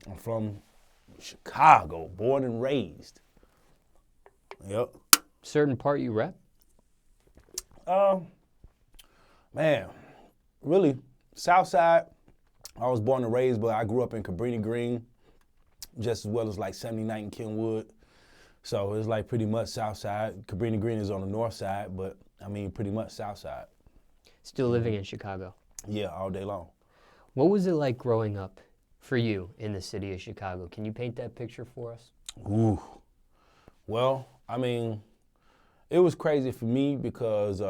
I'm from Chicago, born and raised. Yep. Certain part you rep? Man, really, Southside, I was born and raised, but I grew up in Cabrini Green, just as well as like 79th and Kenwood. So it's like pretty much Southside. Cabrini Green is on the north side, but I mean pretty much Southside. Still living in Chicago? Yeah, all day long. What was it like growing up for you in the city of Chicago? Can you paint that picture for us? Ooh. Well, I mean, it was crazy for me because,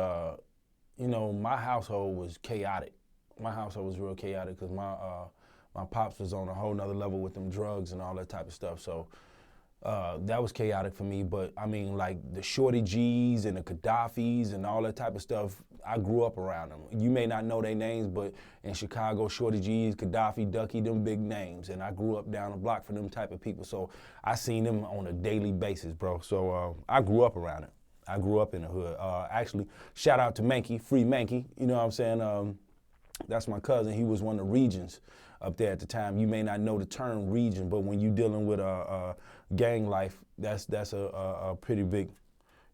you know, my household was chaotic. My household was real chaotic because my pops was on a whole nother level with them drugs and all that type of stuff. So that was chaotic for me. But I mean, like the Shorty G's and the Gaddafis and all that type of stuff, I grew up around them. You may not know their names, but in Chicago, Shorty G's, Gaddafi, Ducky, them big names. And I grew up down the block for them type of people. So I seen them on a daily basis, bro. So I grew up around it. I grew up in the hood. Actually, shout out to Mankey, Free Mankey. You know what I'm saying? That's my cousin. He was one of the regions up there at the time. You may not know the term region, but when you're dealing with gang life, that's a pretty big,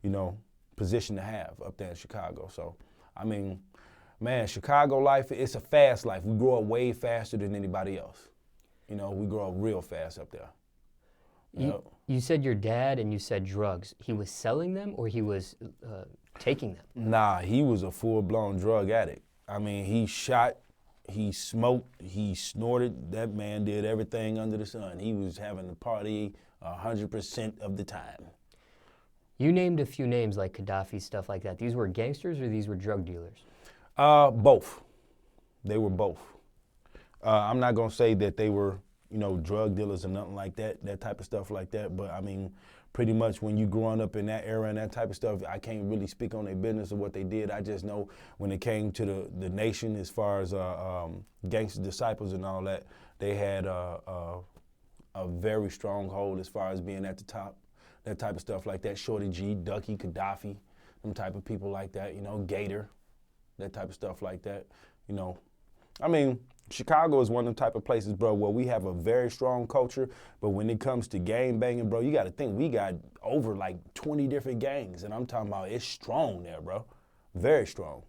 you know, position to have up there in Chicago. So, I mean, man, Chicago life, it's a fast life. We grow up way faster than anybody else. You know, we grow up real fast up there. You said your dad and you said drugs. He was selling them or he was taking them? Nah, he was a full-blown drug addict. I mean, he shot, he smoked, he snorted. That man did everything under the sun. He was having a party 100% of the time. You named a few names like Gaddafi, stuff like that. These were gangsters or these were drug dealers? Both. They were both. I'm not gonna say that they were, you know, drug dealers or nothing like that, that type of stuff like that. But I mean, pretty much when you growing up in that era and that type of stuff, I can't really speak on their business or what they did. I just know when it came to the nation as far as gangster disciples and all that, they had a very strong hold as far as being at the top, that type of stuff like that. Shorty G, Ducky, Gaddafi, them type of people like that, you know, Gator, that type of stuff like that, you know. I mean, Chicago is one of the type of places, bro, where we have a very strong culture, but when it comes to gang banging, bro, you got to think we got over like 20 different gangs, and I'm talking about it's strong there, bro, very strong.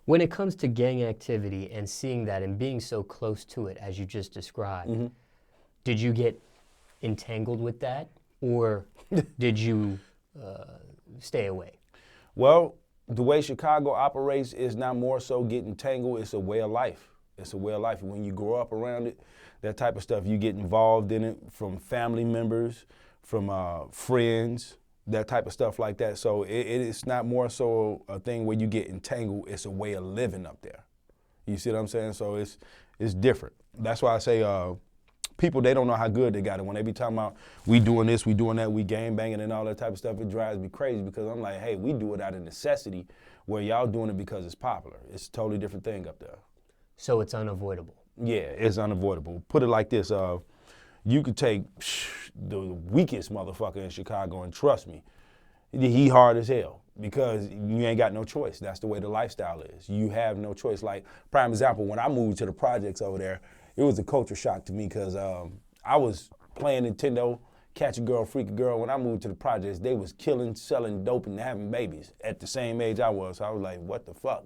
When it comes to gang activity and seeing that and being so close to it, as you just described, did you get entangled with that, or did you stay away? Well, the way Chicago operates is not more so getting tangled, it's a way of life. It's a way of life. When you grow up around it, that type of stuff, you get involved in it from family members, from friends, that type of stuff like that. So it's not more so a thing where you get entangled, it's a way of living up there. You see what I'm saying? So it's different. That's why I say people, they don't know how good they got it. When they be talking about, we doing this, we doing that, we gang banging and all that type of stuff, it drives me crazy because I'm like, hey, we do it out of necessity where y'all doing it because it's popular. It's a totally different thing up there. So it's unavoidable? Yeah, it's unavoidable. Put it like this, you could take the weakest motherfucker in Chicago and trust me, he hard as hell because you ain't got no choice. That's the way the lifestyle is. You have no choice. Like, prime example, when I moved to the projects over there, it was a culture shock to me because I was playing Nintendo, catch a girl, freak a girl. When I moved to the projects, they was killing, selling dope, and having babies at the same age I was. So I was like, what the fuck?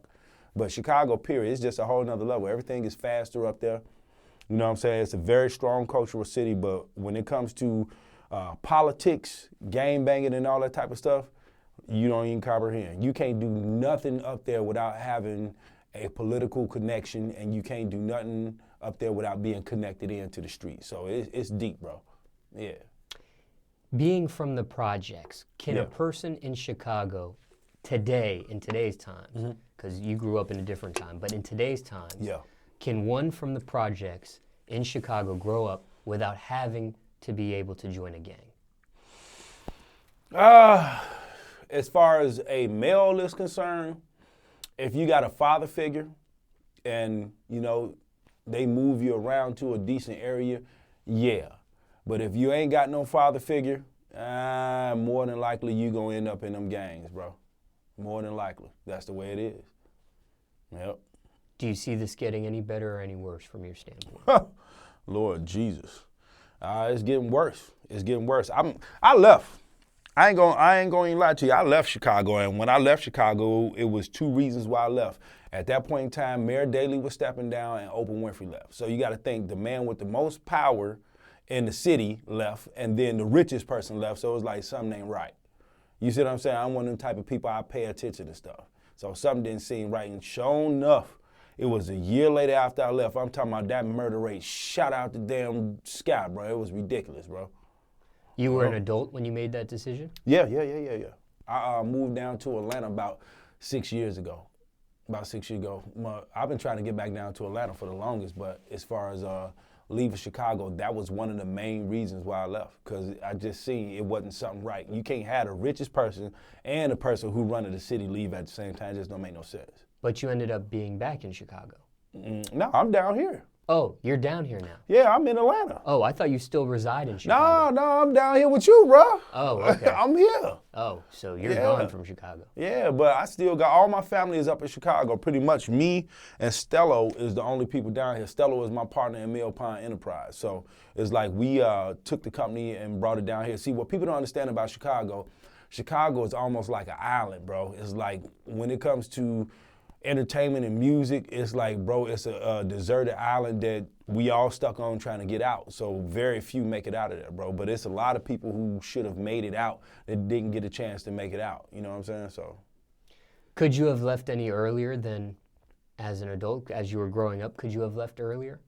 But Chicago, period, it's just a whole nother level. Everything is faster up there. You know what I'm saying? It's a very strong cultural city, but when it comes to politics, gang banging, and all that type of stuff, you don't even comprehend. You can't do nothing up there without having a political connection, and you can't do nothing up there without being connected into the street. So it's deep, bro. Yeah. Being from the projects, can a person in Chicago today, in today's times, because you grew up in a different time, but in today's times, can one from the projects in Chicago grow up without having to be able to join a gang? As far as a male is concerned, if you got a father figure and, you know, they move you around to a decent area, yeah. But if you ain't got no father figure, more than likely you gonna end up in them gangs, bro. More than likely. That's the way it is. Yep. Do you see this getting any better or any worse from your standpoint? Lord Jesus. It's getting worse. It's getting worse. I left. I ain't going to lie to you. I left Chicago, and when I left Chicago, it was 2 reasons why I left. At that point in time, Mayor Daley was stepping down and Oprah Winfrey left. So you got to think the man with the most power in the city left, and then the richest person left. So it was like something ain't right. You see what I'm saying? I'm one of them type of people, I pay attention to stuff. So something didn't seem right, and sure enough, it was a year later after I left. I'm talking about that murder rate shot out the damn sky, bro. It was ridiculous, bro. You were an adult when you made that decision? Yeah. I moved down to Atlanta about 6 years ago. I've been trying to get back down to Atlanta for the longest, but as far as leaving Chicago, that was one of the main reasons why I left, because I just seen it wasn't something right. You can't have the richest person and the person who running the city leave at the same time. It just don't make no sense. But you ended up being back in Chicago. No, I'm down here. Oh, you're down here now? Yeah, I'm in Atlanta. Oh, I thought you still reside in Chicago. No, I'm down here with you, bro. Oh, okay. I'm here. Oh, so you're gone from Chicago. Yeah, but I still got, all my family is up in Chicago. Pretty much me and Stello is the only people down here. Stello is my partner in Millpond Enterprise. So it's like we took the company and brought it down here. See, what people don't understand about Chicago is almost like an island, bro. It's like when it comes to entertainment and music, it's like, bro, it's a deserted island that we all stuck on trying to get out. So very few make it out of there, bro. But it's a lot of people who should have made it out that didn't get a chance to make it out. You know what I'm saying? So, could you have left any earlier than as an adult, as you were growing up? Could you have left earlier?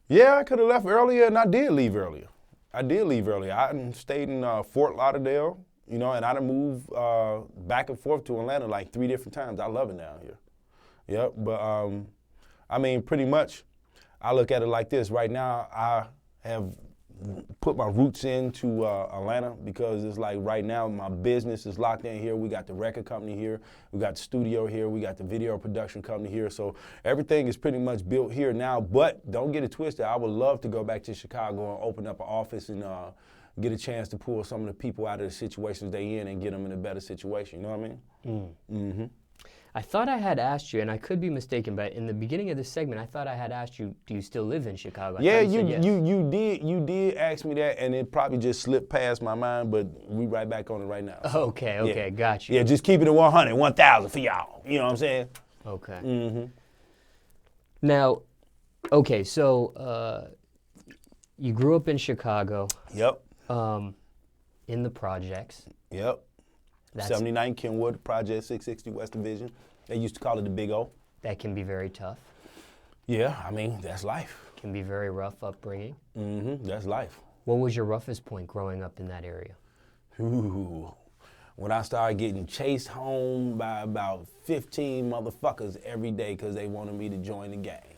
Yeah, I could have left earlier, and I did leave earlier. I stayed in Fort Lauderdale, you know, and I done moved back and forth to Atlanta like 3 different times. I love it down here. Yep, but I mean, pretty much, I look at it like this. Right now, I have put my roots into Atlanta, because it's like right now my business is locked in here. We got the record company here. We got the studio here. We got the video production company here. So everything is pretty much built here now, but don't get it twisted. I would love to go back to Chicago and open up an office and get a chance to pull some of the people out of the situations they in and get them in a better situation. You know what I mean? Mm-hmm. I thought I had asked you, and I could be mistaken, but in the beginning of this segment, I thought I had asked you, do you still live in Chicago? Yeah, you did ask me that, and it probably just slipped past my mind, but we right back on it right now. So. Okay, got you. Yeah, just keep it at 100, 1,000 for y'all. You know what I'm saying? Okay. Mm-hmm. Now, okay, so you grew up in Chicago. Yep. In the projects. Yep. 79 Kenwood, Project 660 West Division. They used to call it the Big O. That can be very tough. Yeah, I mean, that's life. Can be very rough upbringing. Mm-hmm, that's life. What was your roughest point growing up in that area? Ooh, when I started getting chased home by about 15 motherfuckers every day because they wanted me to join the gang.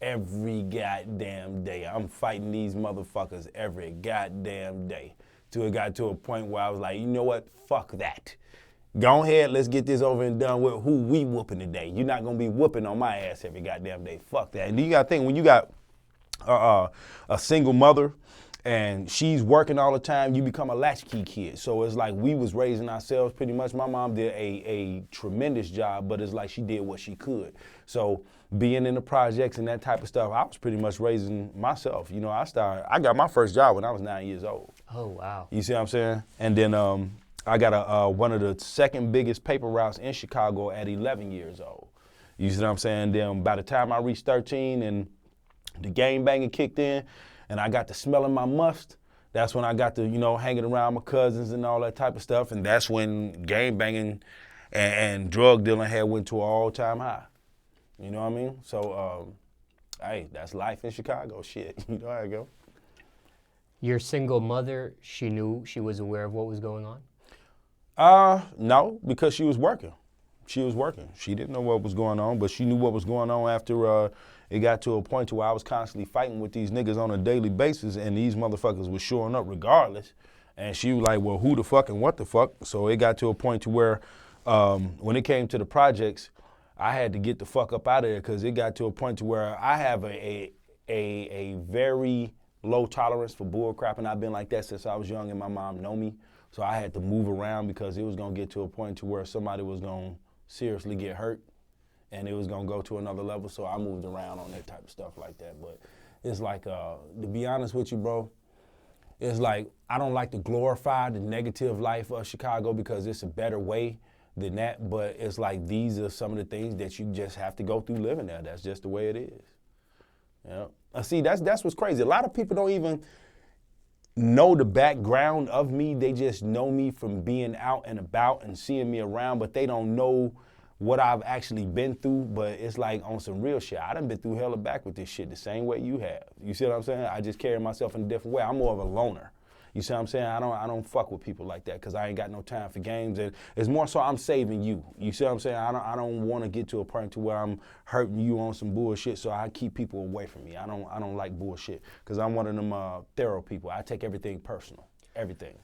Every goddamn day. I'm fighting these motherfuckers every goddamn day. Till it got to a point where I was like, you know what, fuck that. Go ahead, let's get this over and done with. Who we whooping today? You're not gonna be whooping on my ass every goddamn day. Fuck that. And you gotta think, when you got a single mother and she's working all the time, you become a latchkey kid. So it's like we was raising ourselves pretty much. My mom did a tremendous job, but it's like she did what she could. So being in the projects and that type of stuff, I was pretty much raising myself. You know, I got my first job when I was 9 years old. Oh, wow. You see what I'm saying? And then I got one of the second biggest paper routes in Chicago at 11 years old. You see what I'm saying? Then by the time I reached 13 and the gang banging kicked in and I got to smelling my must, that's when I got to, you know, hanging around my cousins and all that type of stuff. And that's when gang banging and drug dealing had went to an all-time high. You know what I mean? So, hey, that's life in Chicago. Shit, you know how it go. Your single mother, she was aware of what was going on? No, because she was working. She didn't know what was going on, but she knew what was going on after it got to a point to where I was constantly fighting with these niggas on a daily basis, and these motherfuckers was showing up regardless. And she was like, well, who the fuck and what the fuck? So it got to a point to where when it came to the projects, I had to get the fuck up out of there, because it got to a point to where I have a very low tolerance for bull crap, and I've been like that since I was young, and my mom know me. So I had to move around because it was gonna get to a point to where somebody was gonna seriously get hurt and it was gonna go to another level. So I moved around on that type of stuff like that. But it's like, to be honest with you, bro, it's like I don't like to glorify the negative life of Chicago because it's a better way than that, but it's like these are some of the things that you just have to go through living there. That's just the way it is. Yeah. See, that's what's crazy. A lot of people don't even know the background of me. They just know me from being out and about and seeing me around, but they don't know what I've actually been through. But it's like on some real shit. I done been through hell and back with this shit the same way you have. You see what I'm saying? I just carry myself in a different way. I'm more of a loner. You see what I'm saying? I don't fuck with people like that because I ain't got no time for games. And it's more so I'm saving you. You see what I'm saying? I don't want to get to a point to where I'm hurting you on some bullshit, so I keep people away from me. I don't like bullshit because I'm one of them thorough people. I take everything personal, everything.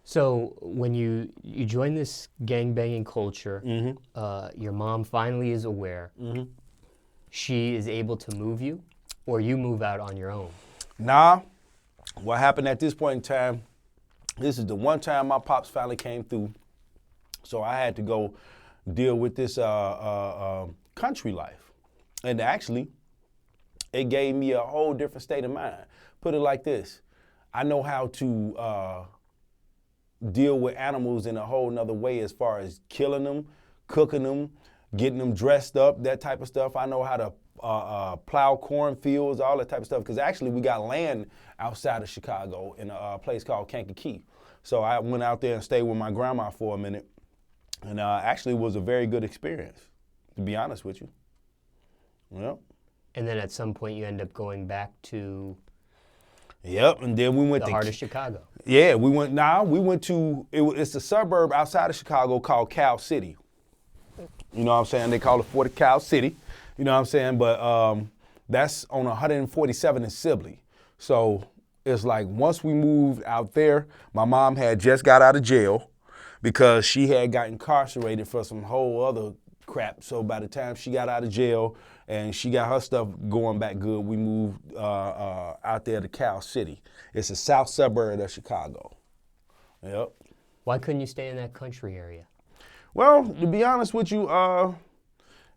So when you join this gangbanging culture, your mom finally is aware. She is able to move you, or you move out on your own? Nah. What happened at this point in time, this is the one time my pops finally came through, so I had to go deal with this country life. And actually, it gave me a whole different state of mind. Put it like this, I know how to deal with animals in a whole nother way as far as killing them, cooking them, getting them dressed up, that type of stuff. I know how to plow cornfields, all that type of stuff, because actually we got land outside of Chicago in a place called Kankakee. So I went out there and stayed with my grandma for a minute, and actually it was a very good experience, to be honest with you. Yep. And then at some point you end up going back to Yep, and then we went the to heart of Chicago. Yeah, we went to, it's a suburb outside of Chicago called Cal City. You know what I'm saying? They call it Fort Cal City. You know what I'm saying? But that's on 147 in Sibley. So it's like once we moved out there, my mom had just got out of jail because she had got incarcerated for some whole other crap. So by the time she got out of jail and she got her stuff going back good, we moved out there to Cal City. It's a south suburb of Chicago. Yep. Why couldn't you stay in that country area? Well, to be honest with you,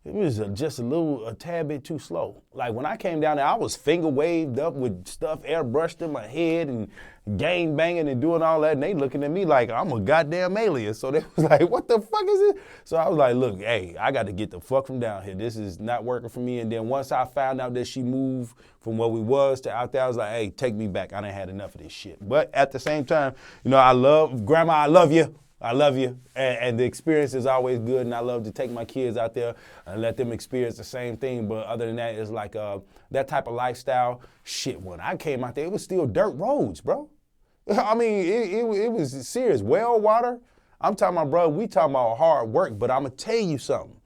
it was just a tad bit too slow. Like when I came down there, I was finger waved up with stuff airbrushed in my head and gang banging and doing all that. And they looking at me like I'm a goddamn alien. So they was like, what the fuck is it? So I was like, look, hey, I got to get the fuck from down here. This is not working for me. And then once I found out that she moved from where we was to out there, I was like, hey, take me back. I done had enough of this shit. But at the same time, you know, I love, Grandma, I love you. I love you, and the experience is always good, and I love to take my kids out there and let them experience the same thing, but other than that, it's like that type of lifestyle, shit, when I came out there, it was still dirt roads, bro. I mean, it was serious. Well water, I'm talking about, bro, we talking about hard work, but I'm going to tell you something.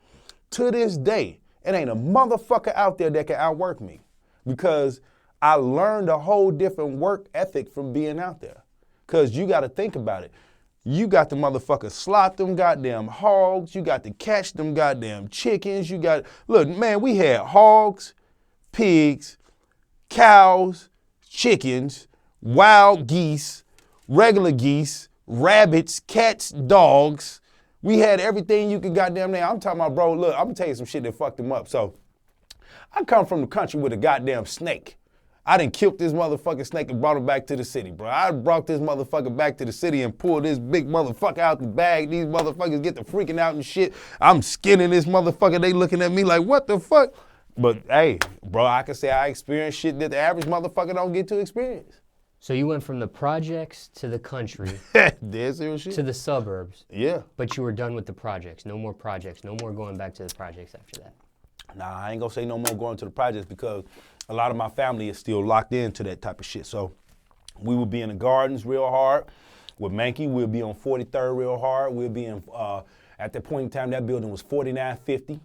To this day, it ain't a motherfucker out there that can outwork me because I learned a whole different work ethic from being out there because you got to think about it. You got the motherfuckers slot them goddamn hogs. You got to catch them goddamn chickens. You got, look, man, we had hogs, pigs, cows, chickens, wild geese, regular geese, rabbits, cats, dogs. We had everything you could goddamn name. I'm talking about, bro, look, I'm gonna tell you some shit that fucked them up. So I come from the country with a goddamn snake. I done killed this motherfucking snake and brought it back to the city, bro. I brought this motherfucker back to the city and pulled this big motherfucker out the bag. These motherfuckers get to freaking out and shit. I'm skinning this motherfucker. They looking at me like, what the fuck? But hey, bro, I can say I experienced shit that the average motherfucker don't get to experience. So you went from the projects to the country Dead serious shit. to the suburbs. Yeah. But you were done with the projects. No more projects. No more going back to the projects after that. Nah, I ain't gonna say no more going to the projects because a lot of my family is still locked into that type of shit. So we would be in the gardens real hard. With Mankey, we'll be on 43rd real hard. We'll be in, at that point in time, that building was 4950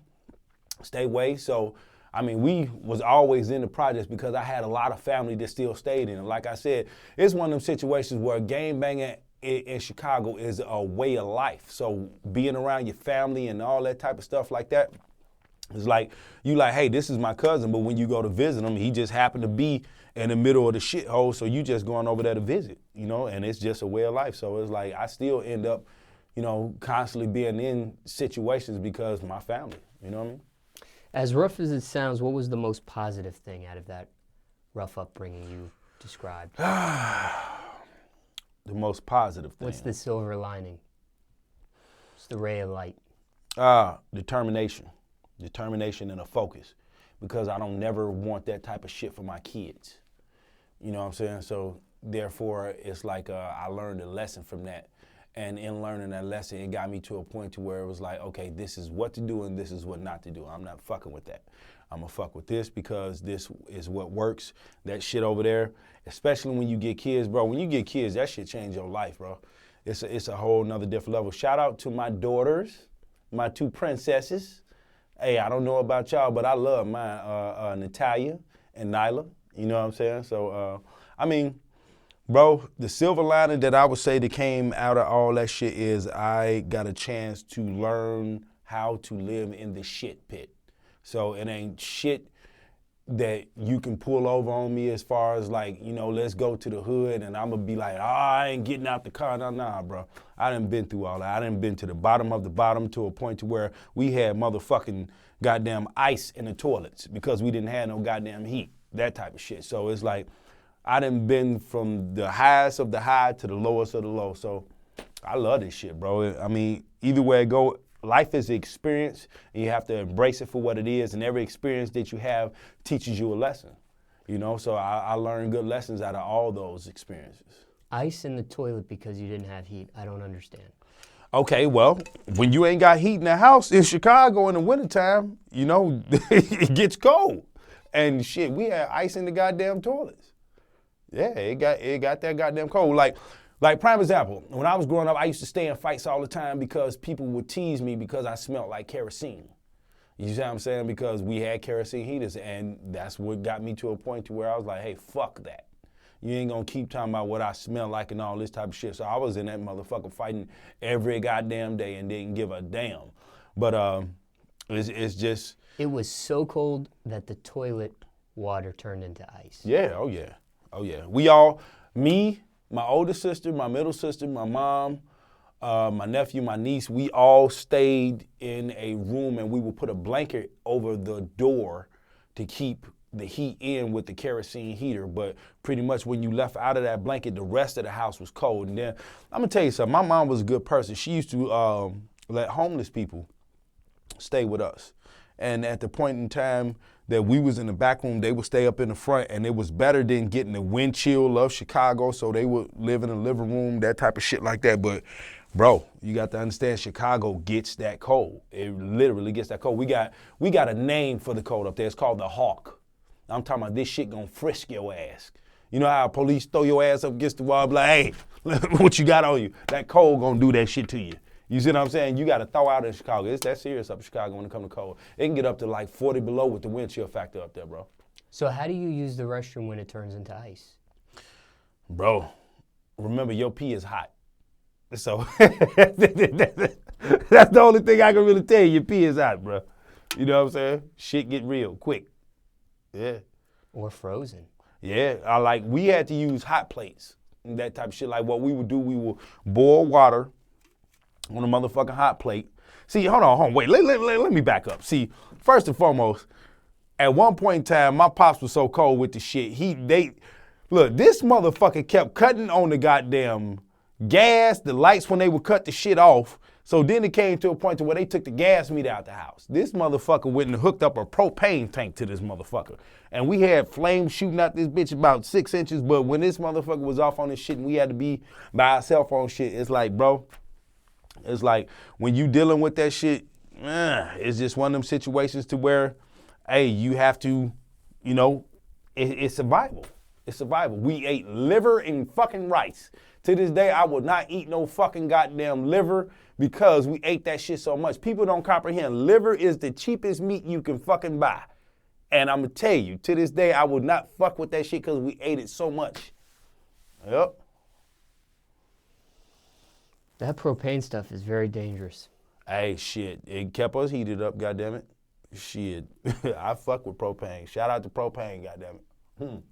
Stateway. So, I mean, we was always in the projects because I had a lot of family that still stayed in it. Like I said, it's one of them situations where gang banging in Chicago is a way of life. So being around your family and all that type of stuff like that, it's like, you like, hey, this is my cousin, but when you go to visit him, he just happened to be in the middle of the shithole, so you just going over there to visit, you know, and it's just a way of life. So it's like, I still end up, you know, constantly being in situations because of my family, you know what I mean? As rough as it sounds, what was the most positive thing out of that rough upbringing you described? The most positive thing. What's the silver lining? What's the ray of light? Determination. Determination and a focus. Because I don't never want that type of shit for my kids. You know what I'm saying? So therefore, it's like I learned a lesson from that. And in learning that lesson, it got me to a point to where it was like, okay, this is what to do and this is what not to do. I'm not fucking with that. I'm gonna fuck with this because this is what works. That shit over there, especially when you get kids, bro. When you get kids, that shit change your life, bro. It's a whole nother different level. Shout out to my daughters, my 2 princesses. Hey, I don't know about y'all, but I love mine, Natalia and Nyla. You know what I'm saying? So, I mean, bro, the silver lining that I would say that came out of all that shit is I got a chance to learn how to live in the shit pit. So it ain't shit that you can pull over on me as far as like, you know, let's go to the hood and I'm gonna be like, I ain't getting out the car. Nah, bro. I done been through all that. I done been to the bottom of the bottom to a point to where we had motherfucking goddamn ice in the toilets because we didn't have no goddamn heat. That type of shit. So it's like, I done been from the highest of the high to the lowest of the low. So I love this shit, bro. I mean, either way it go, life is an experience, and you have to embrace it for what it is, and every experience that you have teaches you a lesson, you know? So I learned good lessons out of all those experiences. Ice in the toilet because you didn't have heat. I don't understand. Okay, well, when you ain't got heat in the house in Chicago in the wintertime, you know, it gets cold. And shit, we had ice in the goddamn toilets. Yeah, it got that goddamn cold. Like prime example, when I was growing up, I used to stay in fights all the time because people would tease me because I smelled like kerosene. You see what I'm saying? Because we had kerosene heaters, and that's what got me to a point to where I was like, hey, fuck that. You ain't gonna keep talking about what I smell like and all this type of shit. So I was in that motherfucker fighting every goddamn day and didn't give a damn. But it's just. It was so cold that the toilet water turned into ice. Yeah, oh yeah. Oh yeah. We all, me, my older sister, my middle sister, my mom, my nephew, my niece, we all stayed in a room and we would put a blanket over the door to keep the heat in with the kerosene heater. But pretty much when you left out of that blanket, the rest of the house was cold. And then I'm gonna tell you something, my mom was a good person. She used to let homeless people stay with us. And at the point in time that we was in the back room, they would stay up in the front, and it was better than getting the wind chill of Chicago, so they would live in the living room, that type of shit like that. But, bro, you got to understand, Chicago gets that cold. It literally gets that cold. We got a name for the cold up there. It's called the Hawk. I'm talking about this shit gonna frisk your ass. You know how police throw your ass up against the wall, be like, hey, what you got on you? That cold gonna do that shit to you. You see what I'm saying? You got to thaw out in Chicago. It's that serious up in Chicago when it comes to cold. It can get up to like 40 below with the wind chill factor up there, bro. So how do you use the restroom when it turns into ice? Bro, remember your pee is hot. So that's the only thing I can really tell you. Your pee is hot, bro. You know what I'm saying? Shit get real quick. Yeah. Or frozen. Yeah, we had to use hot plates and that type of shit. Like what we would do, we would boil water on a motherfucking hot plate. See, hold on, wait, let me back up. See, first and foremost, at one point in time, my pops was so cold with the shit, look, this motherfucker kept cutting on the goddamn gas, the lights when they would cut the shit off. So then it came to a point to where they took the gas meter out the house. This motherfucker went and hooked up a propane tank to this motherfucker. And we had flames shooting out this bitch about 6 inches, but when this motherfucker was off on this shit and we had to be by ourselves on shit, it's like, bro, it's like when you dealing with that shit, it's just one of them situations to where, hey, you have to, you know, it's survival. It's survival. We ate liver and fucking rice. To this day, I would not eat no fucking goddamn liver because we ate that shit so much. People don't comprehend. Liver is the cheapest meat you can fucking buy. And I'm going to tell you, to this day, I would not fuck with that shit because we ate it so much. Yep. That propane stuff is very dangerous. Hey, shit, it kept us heated up, goddammit. Shit, I fuck with propane. Shout out to propane, goddammit.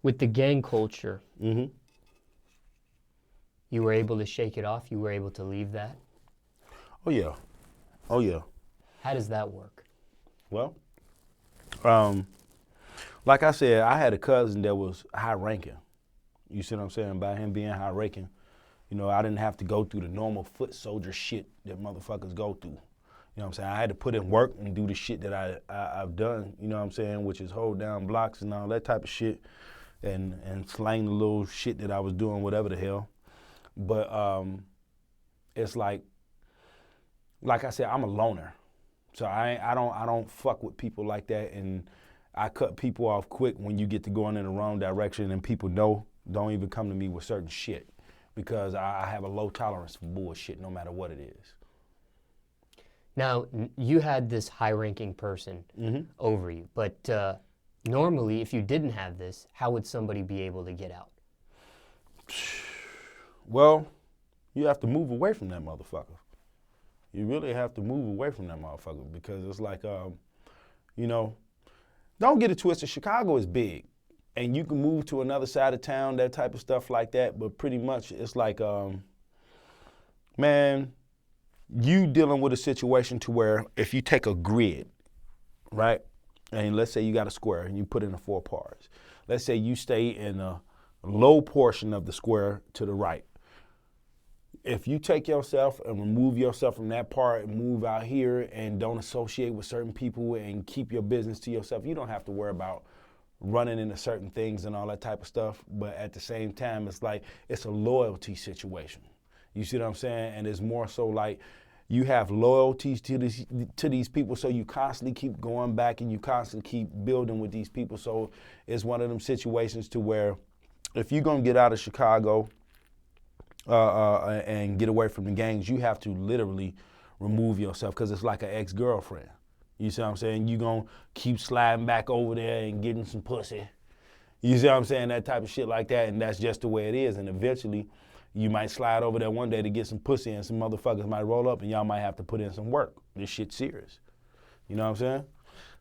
With the gang culture, you were able to shake it off? You were able to leave that? Oh, yeah. Oh, yeah. How does that work? Well, like I said, I had a cousin that was high ranking. You see what I'm saying? By him being high ranking, you know, I didn't have to go through the normal foot soldier shit that motherfuckers go through. You know what I'm saying? I had to put in work and do the shit that I've done, you know what I'm saying, which is hold down blocks and all that type of shit and slang the little shit that I was doing, whatever the hell. But it's like I said, I'm a loner. So I don't fuck with people like that, and I cut people off quick when you get to going in the wrong direction and people don't even come to me with certain shit because I have a low tolerance for bullshit no matter what it is. Now, you had this high-ranking person over you, but normally if you didn't have this, how would somebody be able to get out? Well, you have to move away from that motherfucker. You really have to move away from that motherfucker because it's like, you know, don't get it twisted. Chicago is big, and you can move to another side of town, that type of stuff like that. But pretty much, it's like, man, you dealing with a situation to where if you take a grid, right, and let's say you got a square and you put in the 4 parts. Let's say you stay in a low portion of the square to the right. If you take yourself and remove yourself from that part and move out here and don't associate with certain people and keep your business to yourself, you don't have to worry about running into certain things and all that type of stuff. But at the same time, it's like it's a loyalty situation. You see what I'm saying? And it's more so like you have loyalties to these people, so you constantly keep going back and you constantly keep building with these people. So it's one of them situations to where if you're going to get out of Chicago, and get away from the gangs, you have to literally remove yourself because it's like an ex-girlfriend. You see what I'm saying? You gonna keep sliding back over there and getting some pussy. You see what I'm saying? That type of shit like that, and that's just the way it is. And eventually, you might slide over there one day to get some pussy and some motherfuckers might roll up and y'all might have to put in some work. This shit's serious. You know what I'm saying?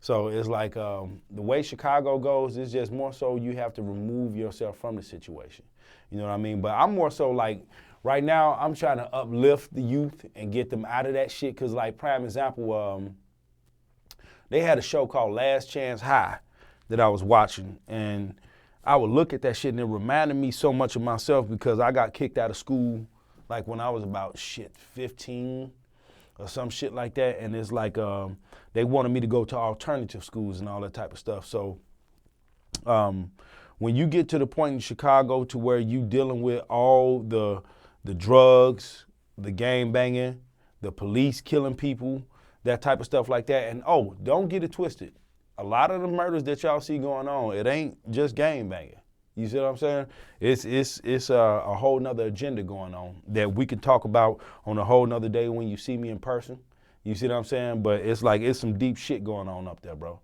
So it's like the way Chicago goes, it's just more so you have to remove yourself from the situation. You know what I mean? But I'm more so like, right now, I'm trying to uplift the youth and get them out of that shit. Cause like prime example, they had a show called Last Chance High that I was watching. And I would look at that shit and it reminded me so much of myself because I got kicked out of school like when I was about 15 or some shit like that. And it's like, they wanted me to go to alternative schools and all that type of stuff. So, when you get to the point in Chicago to where you dealing with all the drugs, the gang banging, the police killing people, that type of stuff like that. And oh, don't get it twisted. A lot of the murders that y'all see going on, it ain't just gang banging. You see what I'm saying? It's a whole nother agenda going on that we can talk about on a whole nother day when you see me in person. You see what I'm saying? But it's like, it's some deep shit going on up there, bro.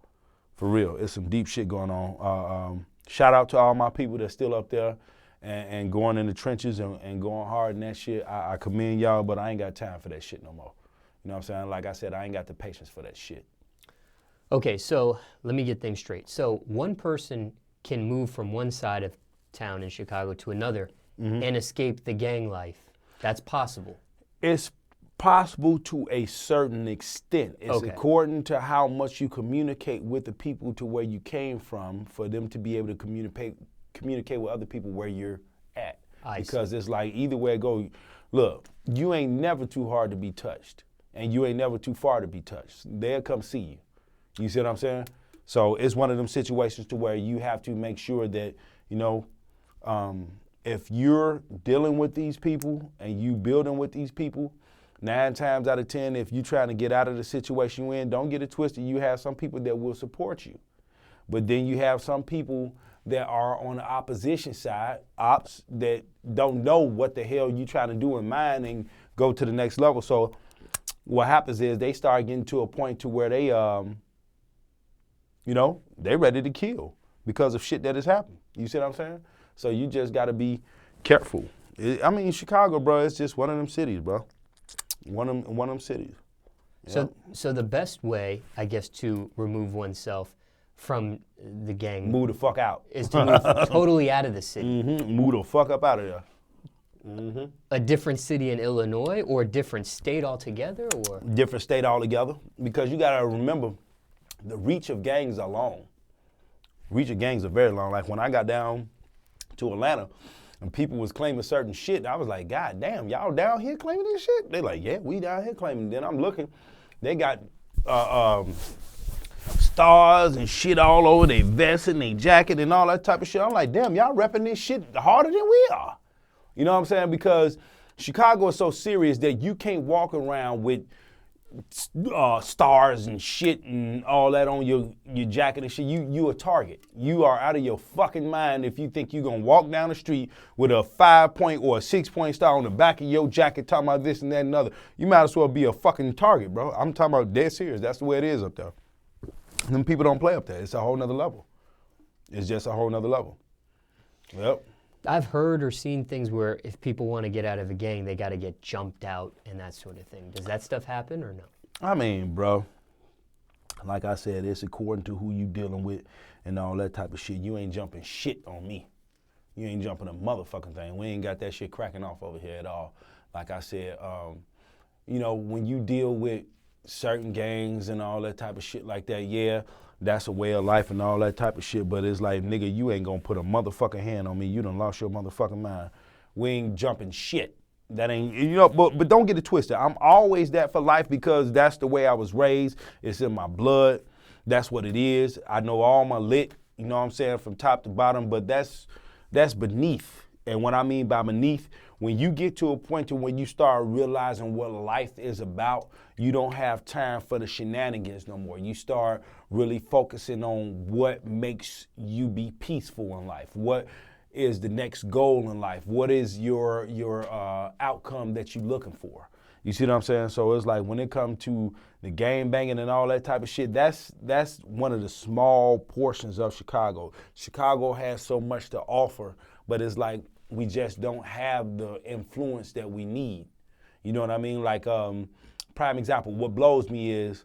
For real, it's some deep shit going on. Shout out to all my people that's still up there and going in the trenches and going hard in that shit. I commend y'all, but I ain't got time for that shit no more. You know what I'm saying? Like I said, I ain't got the patience for that shit. Okay, so let me get things straight. So one person can move from one side of town in Chicago to another and escape the gang life. That's possible. It's possible to a certain extent. It's according to how much you communicate with the people to where you came from for them to be able to communicate with other people where you're at. Because it's like either way it go, look, you ain't never too hard to be touched and you ain't never too far to be touched. They'll come see you. You see what I'm saying? So it's one of them situations to where you have to make sure that, you know, if you're dealing with these people and you building with these people, 9 times out of 10, if you're trying to get out of the situation you're in, don't get it twisted. You have some people that will support you. But then you have some people that are on the opposition side, ops, that don't know what the hell you trying to do in mind and go to the next level. So what happens is they start getting to a point to where they, you know, they ready to kill because of shit that has happened. You see what I'm saying? So you just got to be careful. I mean, Chicago, bro, it's just one of them cities, bro. One of them cities. So the best way, I guess, to remove oneself from the gang, move the fuck out, is to move totally out of the city. Move the fuck up out of there. A different city in Illinois or a different state altogether, or different state altogether, because you gotta remember, the reach of gangs are long. Reaching gangs are very long. Like when I got down to Atlanta and people was claiming certain shit, I was like, God damn, y'all down here claiming this shit? They like, yeah, we down here claiming. Then I'm looking, they got stars and shit all over their vest and their jacket and all that type of shit. I'm like, damn, y'all repping this shit harder than we are. You know what I'm saying? Because Chicago is so serious that you can't walk around with stars and shit and all that on your jacket and shit. You a target. You are out of your fucking mind if you think you're gonna walk down the street with a 5-point or a 6-point star on the back of your jacket talking about this and that and other. You might as well be a fucking target, bro. I'm talking about dead serious. That's the way it is up there. Them people don't play up there. It's a whole nother level. It's just a whole nother level. Yep. I've heard or seen things where if people want to get out of a gang, they got to get jumped out and that sort of thing. Does that stuff happen or no? I mean, bro, like I said, it's according to who you dealing with and all that type of shit. You ain't jumping shit on me. You ain't jumping a motherfucking thing. We ain't got that shit cracking off over here at all. Like I said, you know, when you deal with certain gangs and all that type of shit like that, yeah, that's a way of life and all that type of shit, but it's like, nigga, you ain't gonna put a motherfucking hand on me. You done lost your motherfucking mind. We ain't jumping shit. That ain't, you know, but don't get it twisted. I'm always that for life because that's the way I was raised. It's in my blood. That's what it is. I know all my lit, you know what I'm saying, from top to bottom, but that's beneath. And what I mean by beneath, when you get to a point to when you start realizing what life is about, you don't have time for the shenanigans no more. You start really focusing on what makes you be peaceful in life. What is the next goal in life? What is your outcome that you're looking for? You see what I'm saying? So it's like when it comes to the game banging and all that type of shit, that's one of the small portions of Chicago. Chicago has so much to offer, but it's like we just don't have the influence that we need. You know what I mean? Like, prime example, what blows me is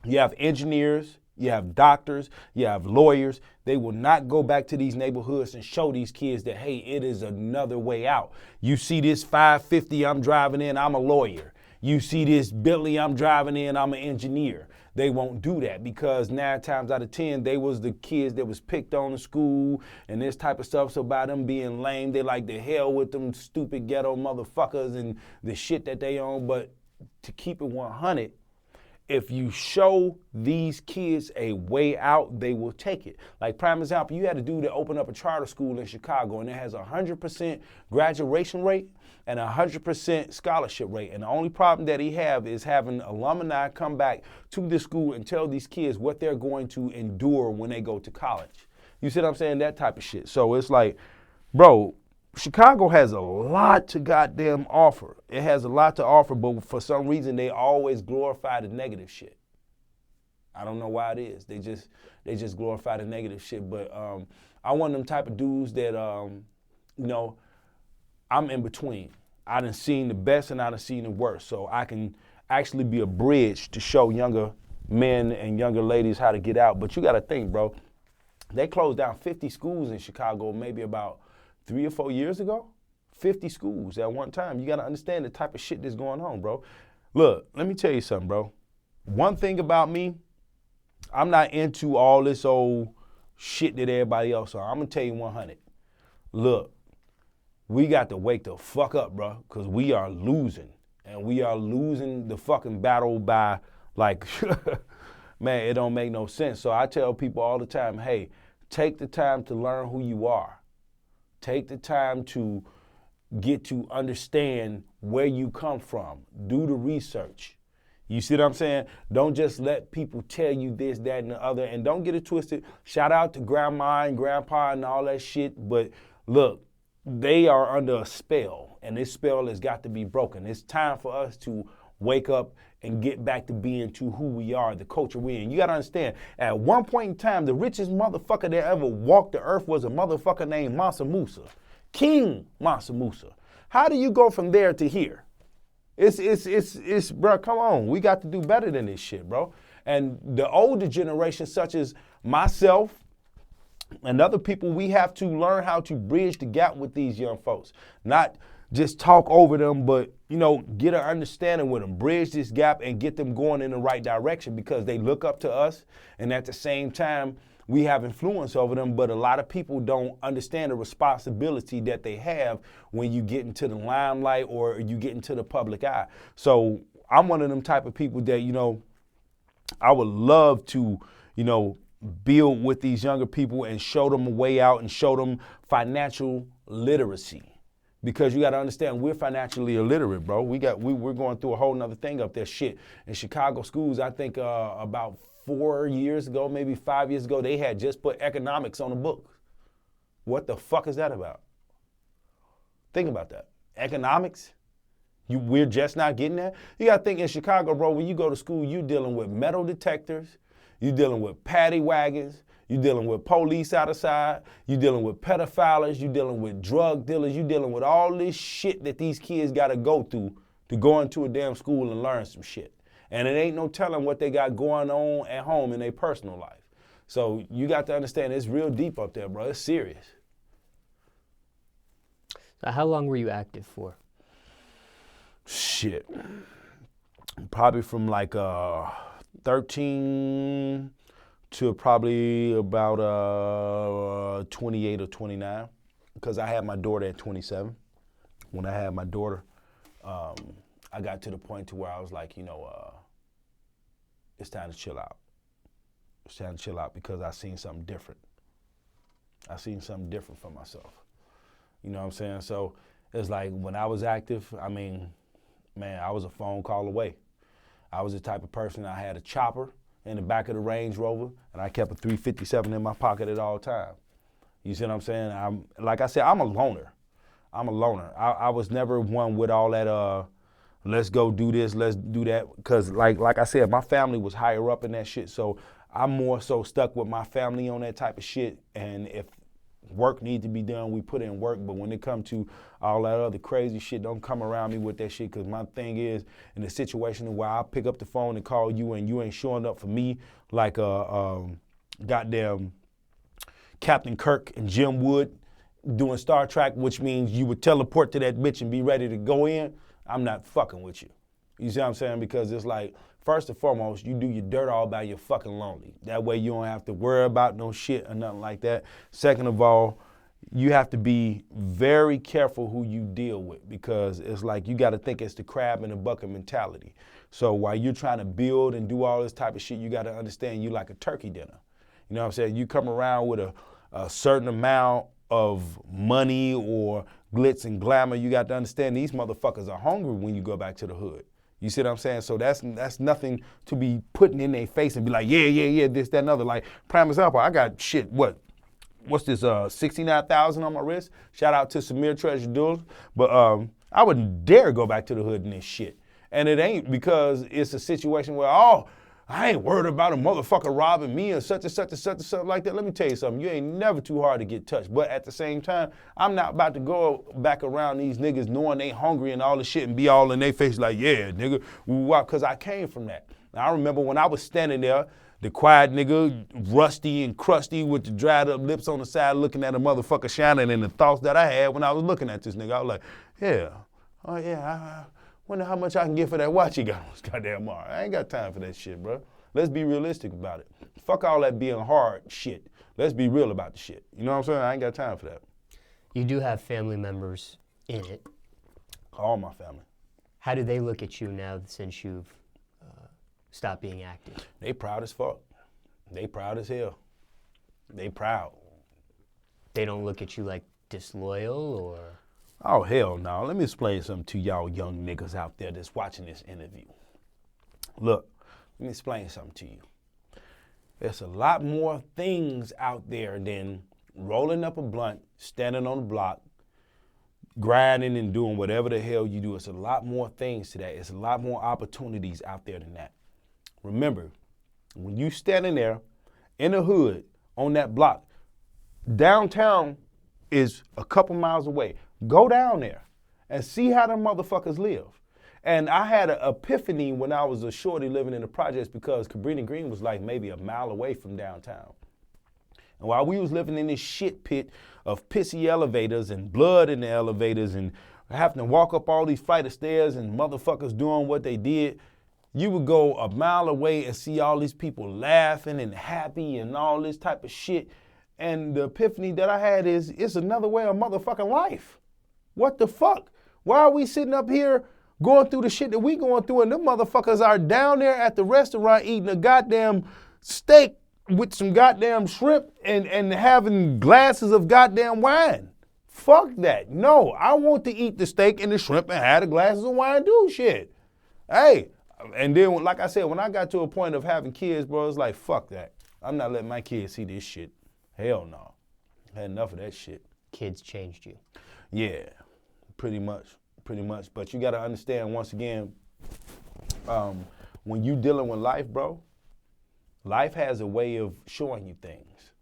you have engineers, you have doctors, you have lawyers. They will not go back to these neighborhoods and show these kids that, hey, it is another way out. You see this 550 I'm driving in, I'm a lawyer. You see this Bentley I'm driving in, I'm an engineer. They won't do that because 9 times out of 10, they was the kids that was picked on in school and this type of stuff. So by them being lame, they like the hell with them stupid ghetto motherfuckers and the shit that they own. But to keep it 100, if you show these kids a way out, they will take it. Like prime example, you had a dude that opened up a charter school in Chicago and it has 100% graduation rate and 100% scholarship rate. And the only problem that he have is having alumni come back to the school and tell these kids what they're going to endure when they go to college. You see what I'm saying? That type of shit. So it's like, bro, Chicago has a lot to goddamn offer. It has a lot to offer, but for some reason they always glorify the negative shit. I don't know why it is. They just glorify the negative shit. But I want them type of dudes that you know, I'm in between. I done seen the best and I done seen the worst. So I can actually be a bridge to show younger men and younger ladies how to get out. But you gotta think, bro, they closed down 50 schools in Chicago maybe about 3 or 4 years ago. 50 schools at one time. You gotta understand the type of shit that's going on, bro. Look, let me tell you something, bro. One thing about me, I'm not into all this old shit that everybody else are. I'm gonna tell you 100. Look, we got to wake the fuck up, bro, because we are losing. And we are losing the fucking battle by, like, man, it don't make no sense. So I tell people all the time, hey, take the time to learn who you are. Take the time to get to understand where you come from. Do the research. You see what I'm saying? Don't just let people tell you this, that, and the other. And don't get it twisted. Shout out to grandma and grandpa and all that shit. But look, they are under a spell. And this spell has got to be broken. It's time for us to wake up and get back to being to who we are, the culture we're in. You got to understand, at one point in time, the richest motherfucker that ever walked the earth was a motherfucker named Mansa Musa. King Mansa Musa. How do you go from there to here? It's bro, come on. We got to do better than this shit, bro. And the older generation, such as myself and other people, we have to learn how to bridge the gap with these young folks. Not just talk over them, but, you know, get an understanding with them, bridge this gap and get them going in the right direction because they look up to us. And at the same time, we have influence over them, but a lot of people don't understand the responsibility that they have when you get into the limelight or you get into the public eye. So I'm one of them type of people that, you know, I would love to, you know, build with these younger people and show them a way out and show them financial literacy. Because you got to understand, we're financially illiterate, bro. We're going through a whole nother thing up there. Shit, in Chicago schools, I think about 4 years ago, maybe 5 years ago, they had just put economics on the book. What the fuck is that about? Think about that. Economics? We're just not getting that? You got to think in Chicago, bro, when you go to school, you're dealing with metal detectors, you're dealing with paddy wagons, you're dealing with police outside, you're dealing with pedophiles, you're dealing with drug dealers, you're dealing with all this shit that these kids got to go through to go into a damn school and learn some shit. And it ain't no telling what they got going on at home in their personal life. So you got to understand it's real deep up there, bro. It's serious. So how long were you active for? Shit. Probably from like 13 to probably about 28 or 29, because I had my daughter at 27. When I had my daughter, I got to the point to where I was like, you know, it's time to chill out. It's time to chill out because I seen something different. I seen something different for myself. You know what I'm saying? So it's like when I was active, I mean, man, I was a phone call away. I was the type of person, I had a chopper in the back of the Range Rover, and I kept a 357 in my pocket at all times. You see what I'm saying? Like I said, I'm a loner. I'm a loner. I was never one with all that, let's go do this, let's do that. Because like I said, my family was higher up in that shit, so I'm more so stuck with my family on that type of shit. And if work needs to be done, we put in work. But when it comes to all that other crazy shit, don't come around me with that shit. Because my thing is, in a situation where I pick up the phone and call you and you ain't showing up for me like goddamn Captain Kirk and Jim Wood doing Star Trek, which means you would teleport to that bitch and be ready to go in, I'm not fucking with you. You see what I'm saying? Because it's like, first and foremost, you do your dirt all by your fucking lonely. That way you don't have to worry about no shit or nothing like that. Second of all, you have to be very careful who you deal with, because it's like you got to think it's the crab in the bucket mentality. So while you're trying to build and do all this type of shit, you got to understand you like a turkey dinner. You know what I'm saying? You come around with a certain amount of money or glitz and glamour, you got to understand these motherfuckers are hungry when you go back to the hood. You see what I'm saying? So that's nothing to be putting in their face and be like, yeah, this, that, and other. Like, prime example, I got shit, what's this, 69,000 on my wrist? Shout out to Samir Treasure Jewelers. But I wouldn't dare go back to the hood in this shit. And it ain't because it's a situation where, I ain't worried about a motherfucker robbing me or such and such and such and such like that. Let me tell you something. You ain't never too hard to get touched. But at the same time, I'm not about to go back around these niggas knowing they hungry and all this shit and be all in their face like, yeah, nigga, because I came from that. Now, I remember when I was standing there, the quiet nigga, rusty and crusty with the dried up lips on the side looking at a motherfucker shining, and the thoughts that I had when I was looking at this nigga, I was like, I wonder how much I can get for that watch he got on his goddamn arm. I ain't got time for that shit, bro. Let's be realistic about it. Fuck all that being hard shit. Let's be real about the shit. You know what I'm saying? I ain't got time for that. You do have family members in it. All my family. How do they look at you now since you've stopped being active? They proud as fuck. They proud as hell. They proud. They don't look at you like disloyal or? Oh, hell no. Let me explain something to y'all young niggas out there that's watching this interview. Look, let me explain something to you. There's a lot more things out there than rolling up a blunt, standing on the block, grinding and doing whatever the hell you do. It's a lot more things to that. It's a lot more opportunities out there than that. Remember, when you standing there in the hood on that block, downtown is a couple miles away. Go down there and see how them motherfuckers live. And I had an epiphany when I was a shorty living in the projects, because Cabrini Green was like maybe a mile away from downtown. And while we was living in this shit pit of pissy elevators and blood in the elevators and having to walk up all these flight of stairs and motherfuckers doing what they did, you would go a mile away and see all these people laughing and happy and all this type of shit. And the epiphany that I had is, it's another way of motherfucking life. What the fuck? Why are we sitting up here going through the shit that we going through, and them motherfuckers are down there at the restaurant eating a goddamn steak with some goddamn shrimp and having glasses of goddamn wine? Fuck that. No, I want to eat the steak and the shrimp and have the glasses of wine, do shit. Hey, and then, like I said, when I got to a point of having kids, bro, it's like, fuck that. I'm not letting my kids see this shit. Hell no. I had enough of that shit. Kids changed you. Yeah, pretty much. But you got to understand, once again, when you dealing with life, bro, life has a way of showing you things.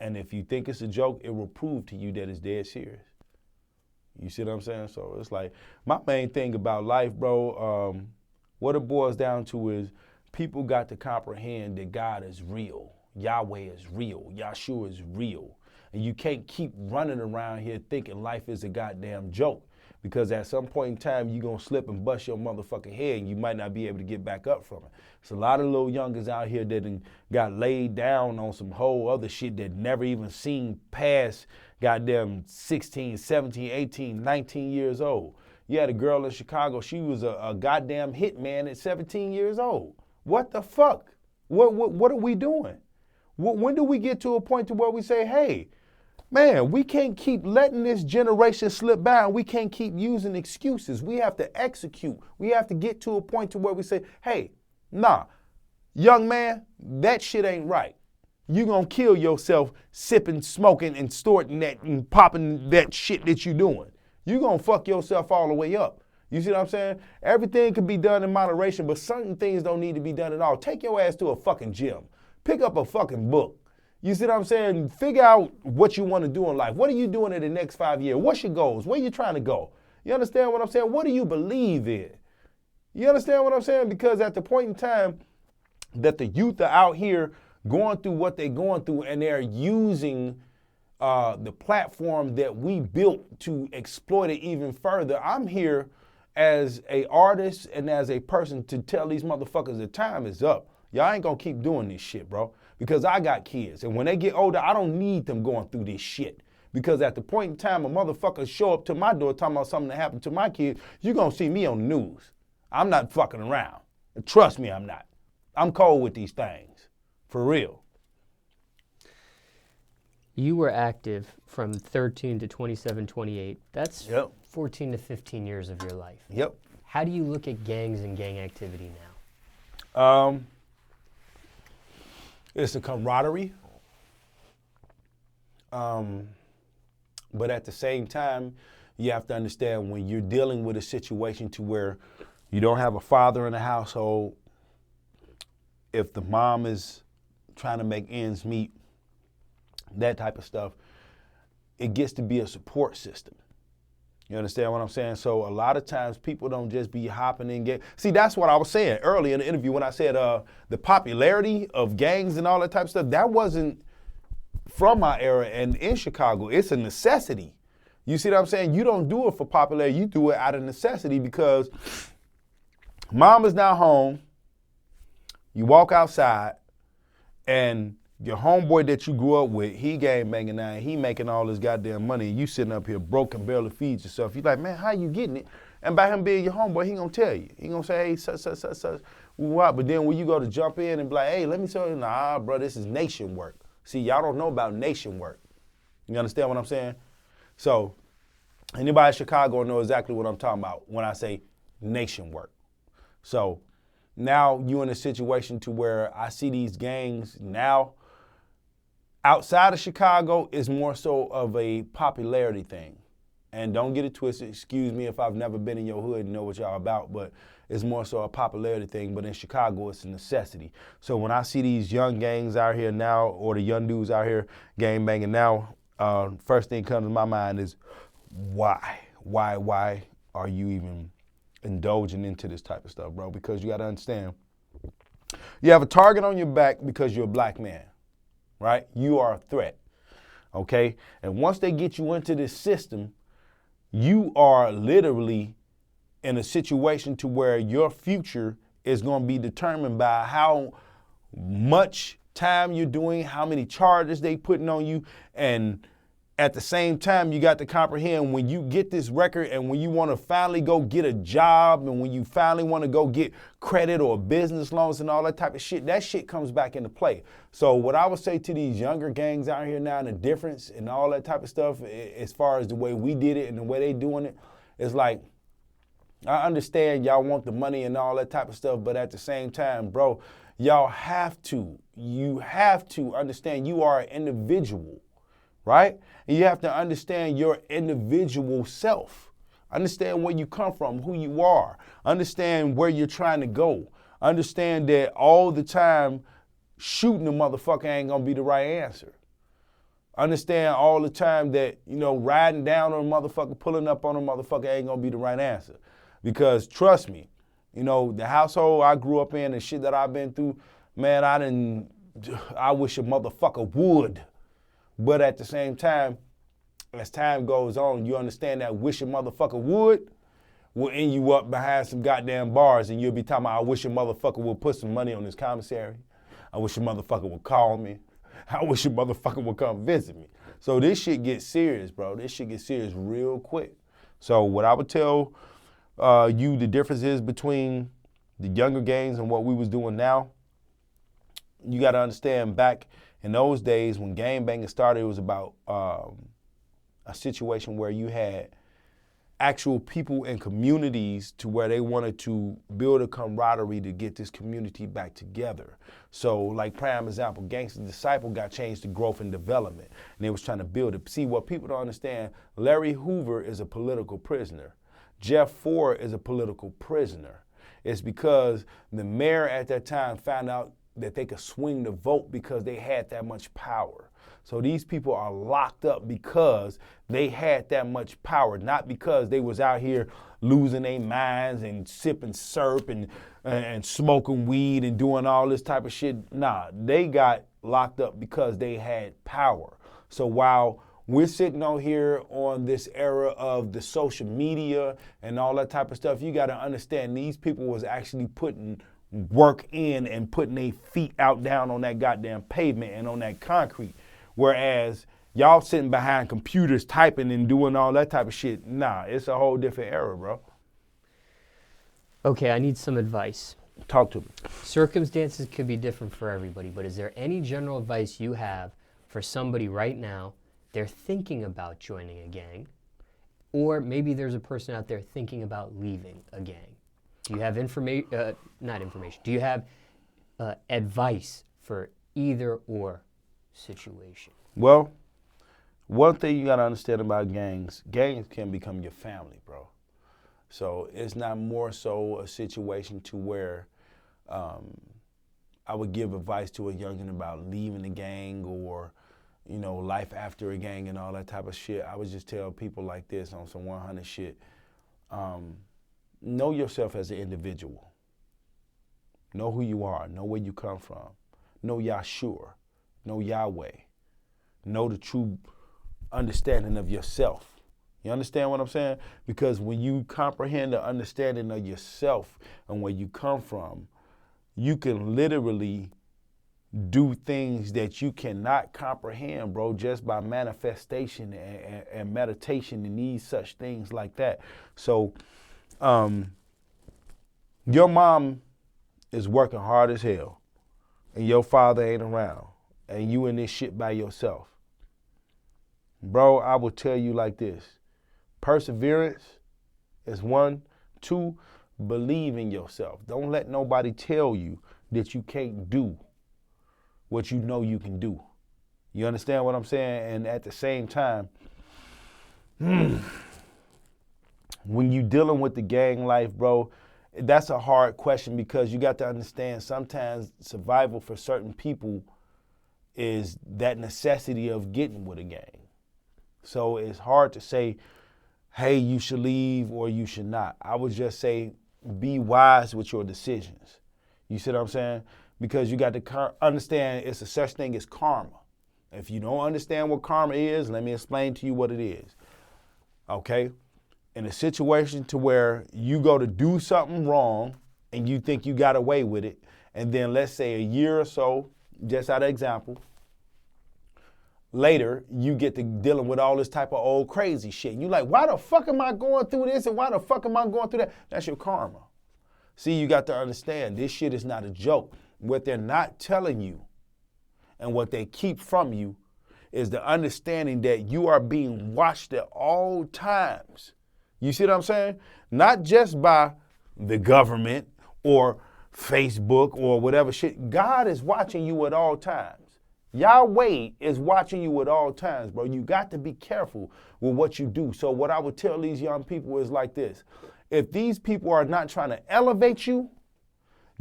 And if you think it's a joke, it will prove to you that it's dead serious. You see what I'm saying? So it's like, my main thing about life, bro, what it boils down to is people got to comprehend that God is real. Yahweh is real. Yahshua is real. And you can't keep running around here thinking life is a goddamn joke. Because at some point in time, you're going to slip and bust your motherfucking head, and you might not be able to get back up from it. There's a lot of little youngers out here that got laid down on some whole other shit that never even seen past goddamn 16, 17, 18, 19 years old. You had a girl in Chicago, she was a goddamn hitman at 17 years old. What the fuck? What are we doing? When do we get to a point to where we say, hey, man, we can't keep letting this generation slip by, and we can't keep using excuses. We have to execute. We have to get to a point to where we say, hey, nah, young man, that shit ain't right. You're going to kill yourself sipping, smoking, and snorting that and popping that shit that you're doing. You're going to fuck yourself all the way up. You see what I'm saying? Everything can be done in moderation, but certain things don't need to be done at all. Take your ass to a fucking gym. Pick up a fucking book. You see what I'm saying? Figure out what you want to do in life. What are you doing in the next 5 years? What's your goals? Where you trying to go? You understand what I'm saying? What do you believe in? You understand what I'm saying? Because at the point in time that the youth are out here going through what they're going through, and they're using the platform that we built to exploit it even further, I'm here as a artist and as a person to tell these motherfuckers the time is up. Y'all ain't gonna keep doing this shit, bro. Because I got kids, and when they get older, I don't need them going through this shit. Because at the point in time a motherfucker show up to my door talking about something that happened to my kids, you're gonna see me on the news. I'm not fucking around. Trust me, I'm not. I'm cold with these things. For real. You were active from 13 to 27, 28. That's 14 to 15 years of your life. Yep. How do you look at gangs and gang activity now? It's a camaraderie. But at the same time, you have to understand when you're dealing with a situation to where you don't have a father in the household, if the mom is trying to make ends meet, that type of stuff, it gets to be a support system. You understand what I'm saying? So a lot of times people don't just be hopping in gangs. See, that's what I was saying earlier in the interview when I said the popularity of gangs and all that type of stuff, that wasn't from my era. And in Chicago, it's a necessity. You see what I'm saying? You don't do it for popularity. You do it out of necessity because mom is not home. You walk outside and your homeboy that you grew up with, he game banging now, he making all this goddamn money, and you sitting up here broke and barely feed yourself. You're like, man, how you getting it? And by him being your homeboy, he gonna tell you. He gonna say, hey, such, what? But then when you go to jump in and be like, hey, let me tell you, nah, bro, this is nation work. See, y'all don't know about nation work. You understand what I'm saying? So anybody in Chicago know exactly what I'm talking about when I say nation work. So now you in a situation to where I see these gangs now. Outside of Chicago is more so of a popularity thing. And don't get it twisted, excuse me if I've never been in your hood and know what y'all about, but it's more so a popularity thing. But in Chicago, it's a necessity. So when I see these young gangs out here now, or the young dudes out here gang banging now, first thing comes to my mind is why? Why are you even indulging into this type of stuff, bro? Because you got to understand, you have a target on your back because you're a black man. Right? You are a threat, okay? And once they get you into this system, you are literally in a situation to where your future is going to be determined by how much time you're doing, how many charges they putting on you, and at the same time, you got to comprehend when you get this record and when you want to finally go get a job and when you finally want to go get credit or business loans and all that type of shit, that shit comes back into play. So what I would say to these younger gangs out here now, and the difference and all that type of stuff, as far as the way we did it and the way they doing it, is like, I understand y'all want the money and all that type of stuff, but at the same time, bro, you have to understand you are an individual. Right? And you have to understand your individual self. Understand where you come from, who you are. Understand where you're trying to go. Understand that all the time shooting a motherfucker ain't gonna be the right answer. Understand all the time that, riding down on a motherfucker, pulling up on a motherfucker ain't gonna be the right answer. Because trust me, the household I grew up in and shit that I've been through, man, I wish a motherfucker would. But at the same time, as time goes on, you understand that wish a motherfucker would will end you up behind some goddamn bars, and you'll be talking about, I wish a motherfucker would put some money on his commissary. I wish a motherfucker would call me. I wish a motherfucker would come visit me. So this shit gets serious, bro. This shit gets serious real quick. So what I would tell you the difference is between the younger gangs and what we was doing now, you got to understand back in those days when gangbanging started, it was about a situation where you had actual people in communities to where they wanted to build a camaraderie to get this community back together. So like prime example, Gangsta Disciple got changed to Growth and Development, and they was trying to build it. See, what people don't understand, Larry Hoover is a political prisoner. Jeff Ford is a political prisoner. It's because the mayor at that time found out that they could swing the vote because they had that much power. So these people are locked up because they had that much power, not because they was out here losing their minds and sipping syrup and smoking weed and doing all this type of shit. Nah, they got locked up because they had power. So while we're sitting on here on this era of the social media and all that type of stuff, you got to understand these people was actually putting work in and putting their feet out down on that goddamn pavement and on that concrete. Whereas y'all sitting behind computers typing and doing all that type of shit, nah, it's a whole different era, bro. Okay, I need some advice. Talk to me. Circumstances could be different for everybody, but is there any general advice you have for somebody right now, they're thinking about joining a gang, or maybe there's a person out there thinking about leaving a gang? Do you have do you have advice for either or situation? Well, one thing you gotta understand about gangs can become your family, bro. So it's not more so a situation to where I would give advice to a youngin about leaving the gang or, life after a gang and all that type of shit. I would just tell people like this on some 100 shit. Know yourself as an individual. Know who you are. Know where you come from. Know Yahshua. Know Yahweh. Know the true understanding of yourself. You understand what I'm saying? Because when you comprehend the understanding of yourself and where you come from, you can literally do things that you cannot comprehend, bro, just by manifestation and meditation and these such things like that. So, your mom is working hard as hell and your father ain't around and you in this shit by yourself. Bro, I will tell you like this. Perseverance is 1. 2, believe in yourself. Don't let nobody tell you that you can't do what you know you can do. You understand what I'm saying? And at the same time, when you dealing with the gang life, bro, that's a hard question because you got to understand sometimes survival for certain people is that necessity of getting with a gang. So it's hard to say, hey, you should leave or you should not. I would just say be wise with your decisions. You see what I'm saying? Because you got to understand it's a such thing as karma. If you don't understand what karma is, let me explain to you what it is. Okay? In a situation to where you go to do something wrong and you think you got away with it, and then let's say a year or so, just out of example, later you get to dealing with all this type of old crazy shit. You like, why the fuck am I going through this and why the fuck am I going through that? That's your karma. See, you got to understand, this shit is not a joke. What they're not telling you and what they keep from you is the understanding that you are being watched at all times. You see what I'm saying? Not just by the government or Facebook or whatever shit. God is watching you at all times. Yahweh is watching you at all times, bro. You got to be careful with what you do. So what I would tell these young people is like this. If these people are not trying to elevate you,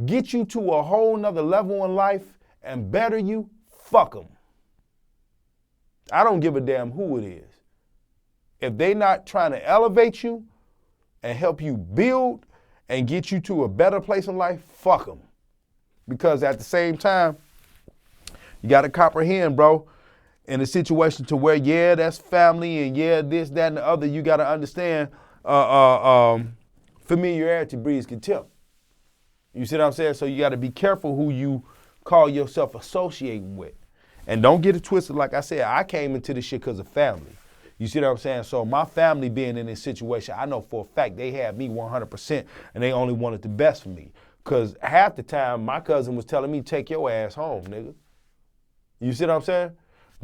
get you to a whole nother level in life and better you, fuck them. I don't give a damn who it is. If they not trying to elevate you and help you build and get you to a better place in life, fuck them. Because at the same time, you got to comprehend, bro, in a situation to where, yeah, that's family and yeah, this, that, and the other, you got to understand familiarity breeds contempt. You see what I'm saying? So you got to be careful who you call yourself associating with. And don't get it twisted. Like I said, I came into this shit because of family. You see what I'm saying? So my family being in this situation, I know for a fact they had me 100% and they only wanted the best for me. Because half the time, my cousin was telling me, take your ass home, nigga. You see what I'm saying?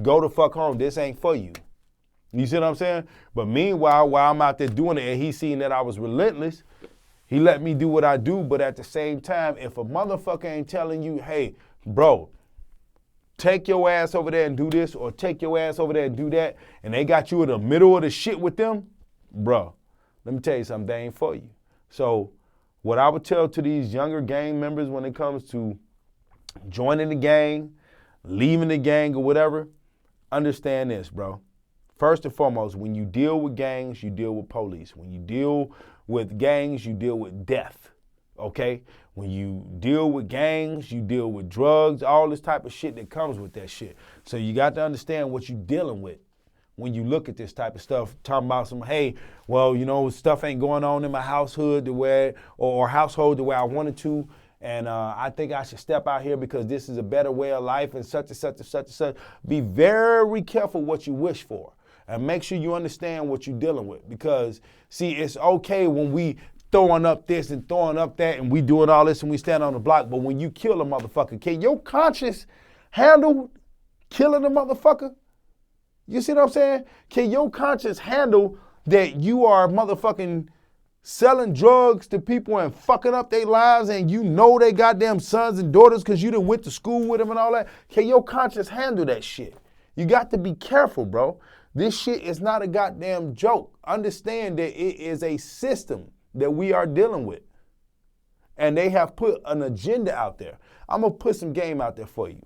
Go the fuck home. This ain't for you. You see what I'm saying? But meanwhile, while I'm out there doing it and he seen that I was relentless, he let me do what I do. But at the same time, if a motherfucker ain't telling you, hey, bro, take your ass over there and do this or take your ass over there and do that, and they got you in the middle of the shit with them, bro, let me tell you something, they ain't for you. So what I would tell to these younger gang members when it comes to joining the gang, leaving the gang or whatever, understand this, bro. First and foremost, when you deal with gangs, you deal with police. When you deal with gangs, you deal with death, okay? When you deal with gangs, you deal with drugs, all this type of shit that comes with that shit. So you got to understand what you're dealing with when you look at this type of stuff, talking about some, hey, well, you know, stuff ain't going on in my household the way, or household the way I wanted to, and I think I should step out here because this is a better way of life and such and such and such and such. Be very careful what you wish for and make sure you understand what you're dealing with because, see, it's okay when we throwing up this and throwing up that and we doing all this and we stand on the block, but when you kill a motherfucker, can your conscience handle killing a motherfucker? You see what I'm saying? Can your conscience handle that you are motherfucking selling drugs to people and fucking up their lives and you know they goddamn sons and daughters because you done went to school with them and all that? Can your conscience handle that shit? You got to be careful, bro. This shit is not a goddamn joke. Understand that it is a system that we are dealing with. And they have put an agenda out there. I'm going to put some game out there for you.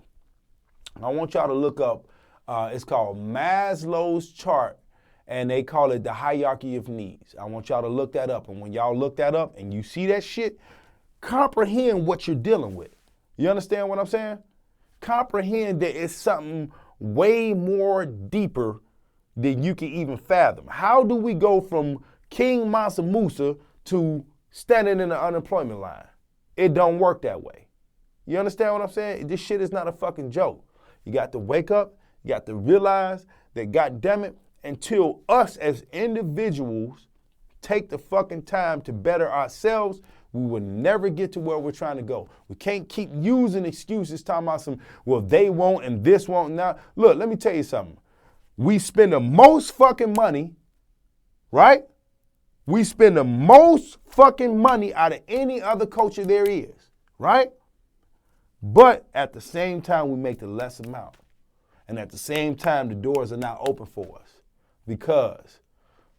I want y'all to look up, it's called Maslow's chart, and they call it the hierarchy of needs. I want y'all to look that up. And when y'all look that up and you see that shit, comprehend what you're dealing with. You understand what I'm saying? Comprehend that it's something way more deeper than you can even fathom. How do we go from King Mansa Musa to standing in the unemployment line? It don't work that way. You understand what I'm saying? This shit is not a fucking joke. You got to wake up, you got to realize that, goddamn it, until us as individuals take the fucking time to better ourselves, we will never get to where we're trying to go. We can't keep using excuses talking about some, well, they won't and this won't. Now, look, let me tell you something. We spend the most fucking money, right? We spend the most fucking money out of any other culture there is, right? But at the same time, we make the less amount. And at the same time, the doors are not open for us because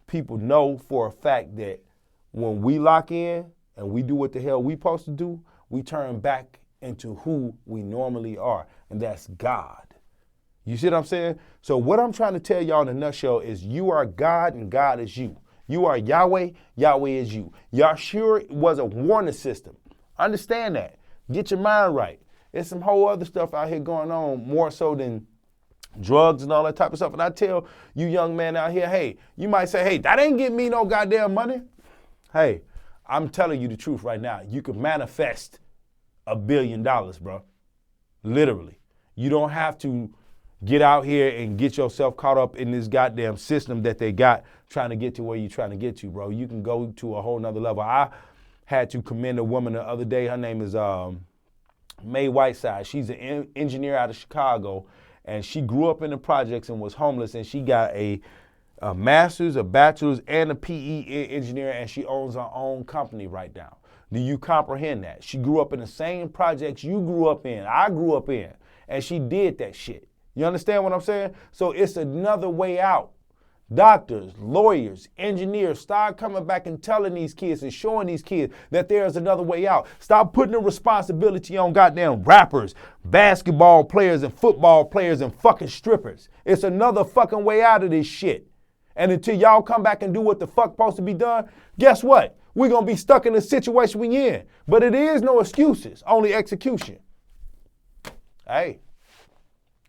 people know for a fact that when we lock in and we do what the hell we supposed to do, we turn back into who we normally are, and that's God. You see what I'm saying? So what I'm trying to tell y'all in a nutshell is you are God and God is you. You are Yahweh, Yahweh is you. Yahshua was a warning system. Understand that. Get your mind right. There's some whole other stuff out here going on more so than drugs and all that type of stuff. And I tell you young man out here, hey, you might say, hey, that ain't getting me no goddamn money. Hey, I'm telling you the truth right now. You can manifest $1 billion, bro. Literally. You don't have to get out here and get yourself caught up in this goddamn system that they got trying to get to where you're trying to get to, bro. You can go to a whole nother level. I had to commend a woman the other day. Her name is May Whiteside. She's an engineer out of Chicago, and she grew up in the projects and was homeless, and she got a master's, a bachelor's, and a PE engineer, and she owns her own company right now. Do you comprehend that? She grew up in the same projects you grew up in, I grew up in, and she did that shit. You understand what I'm saying? So it's another way out. Doctors, lawyers, engineers, start coming back and telling these kids and showing these kids that there's another way out. Stop putting the responsibility on goddamn rappers, basketball players, and football players, and fucking strippers. It's another fucking way out of this shit. And until y'all come back and do what the fuck supposed to be done, guess what? We're going to be stuck in the situation we in. But it is no excuses, only execution. Hey,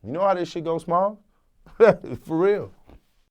you know how this shit goes, Small? For real.